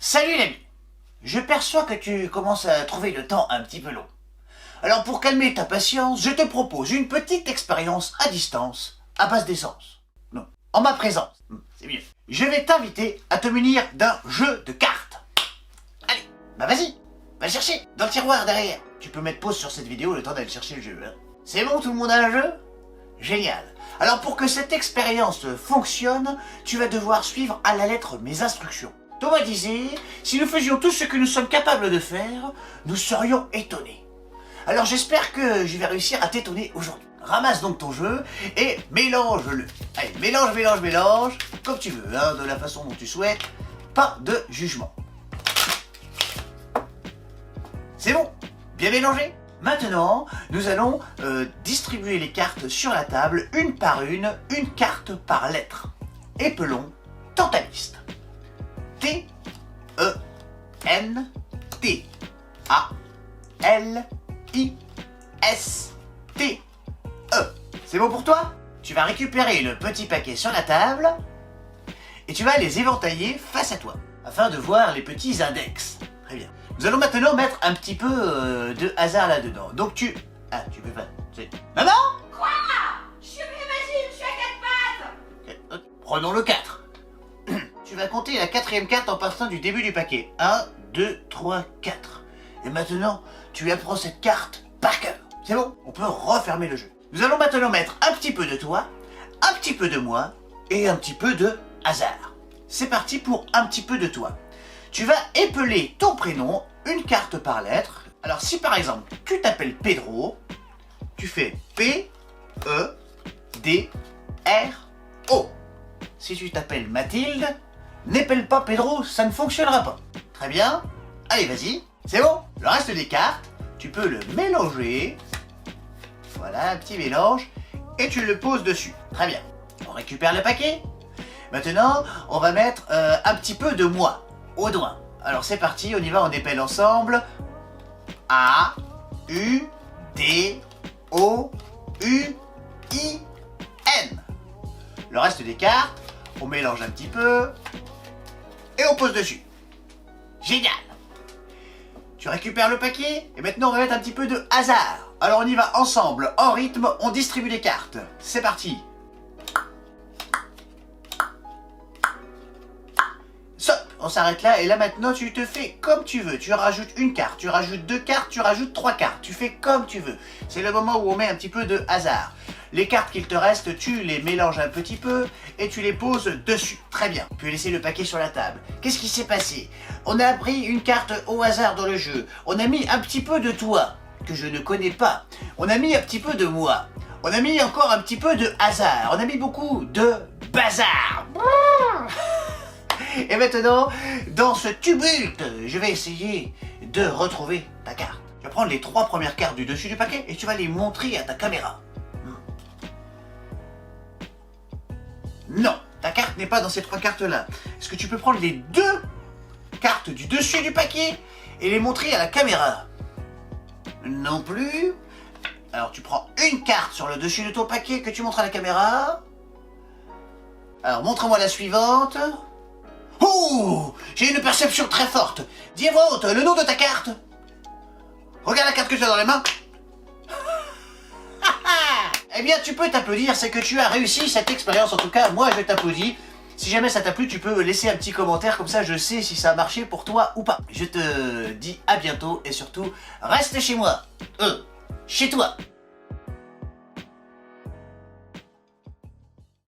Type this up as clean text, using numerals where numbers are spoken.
Salut l'ami. Je perçois que tu commences à trouver le temps un petit peu long. Alors pour calmer ta patience, je te propose une petite expérience à distance, à base d'essence. Non, en ma présence. C'est mieux. Je vais t'inviter à te munir d'un jeu de cartes. Allez, bah vas-y, va le chercher, dans le tiroir derrière. Tu peux mettre pause sur cette vidéo le temps d'aller chercher le jeu. Hein. C'est bon, tout le monde a un jeu? Génial. Alors pour que cette expérience fonctionne, tu vas devoir suivre à la lettre mes instructions. Thomas disait, si nous faisions tout ce que nous sommes capables de faire, nous serions étonnés. Alors j'espère que je vais réussir à t'étonner aujourd'hui. Ramasse donc ton jeu et mélange-le. Allez, mélange, mélange, mélange, comme tu veux, hein, de la façon dont tu souhaites. Pas de jugement. C'est bon, bien mélangé. Maintenant, nous allons distribuer les cartes sur la table, une par une carte par lettre. Épelons dans ta liste. T-E-N-T-A-L-I-S-T-E. C'est bon pour toi? Tu vas récupérer le petit paquet sur la table et tu vas les éventailler face à toi afin de voir les petits index. Très bien. Nous allons maintenant mettre un petit peu de hasard là-dedans. Donc tu... Ah, tu peux pas... Maman? Quoi? Je suis imagine, je suis à 4 pattes. Prenons le 4. Tu vas compter la quatrième carte en partant du début du paquet. 1, 2, 3, 4. Et maintenant, tu apprends cette carte par cœur. C'est bon? On peut refermer le jeu. Nous allons maintenant mettre un petit peu de toi, un petit peu de moi et un petit peu de hasard. C'est parti pour un petit peu de toi. Tu vas épeler ton prénom, une carte par lettre. Alors si par exemple, tu t'appelles Pedro, tu fais P-E-D-R-O. Si tu t'appelles Mathilde, n'épelle pas Pedro, ça ne fonctionnera pas. Très bien. Allez, vas-y. C'est bon. Le reste des cartes, tu peux le mélanger. Voilà, un petit mélange. Et tu le poses dessus. Très bien. On récupère le paquet. Maintenant, on va mettre un petit peu de moi au doigt. Alors c'est parti, on y va, on épelle ensemble. A, U, D, O, U, I, N. Le reste des cartes, on mélange un petit peu et on pose dessus. Génial! Tu récupères le paquet et maintenant on va mettre un petit peu de hasard. Alors on y va ensemble, en rythme, on distribue les cartes. C'est parti! Stop! On s'arrête là et là maintenant tu te fais comme tu veux. Tu rajoutes une carte, tu rajoutes deux cartes, tu rajoutes trois cartes. Tu fais comme tu veux. C'est le moment où on met un petit peu de hasard. Les cartes qu'il te reste, tu les mélanges un petit peu et tu les poses dessus. Très bien. Tu peux laisser le paquet sur la table. Qu'est-ce qui s'est passé? On a pris une carte au hasard dans le jeu. On a mis un petit peu de toi, que je ne connais pas. On a mis un petit peu de moi. On a mis encore un petit peu de hasard. On a mis beaucoup de bazar. Et maintenant, dans ce tumulte, je vais essayer de retrouver ta carte. Tu vas prendre les trois premières cartes du dessus du paquet et tu vas les montrer à ta caméra. Non, ta carte n'est pas dans ces trois cartes-là. Est-ce que tu peux prendre les deux cartes du dessus du paquet et les montrer à la caméra? Non plus. Alors tu prends une carte sur le dessus de ton paquet que tu montres à la caméra. Alors montre-moi la suivante. Oh, j'ai une perception très forte. Dis à voix haute le nom de ta carte. Regarde la carte que tu as dans les mains. Eh bien, tu peux t'applaudir, c'est que tu as réussi cette expérience. En tout cas, moi, je t'applaudis. Si jamais ça t'a plu, tu peux laisser un petit commentaire, comme ça je sais si ça a marché pour toi ou pas. Je te dis à bientôt et surtout, reste chez moi. Chez toi.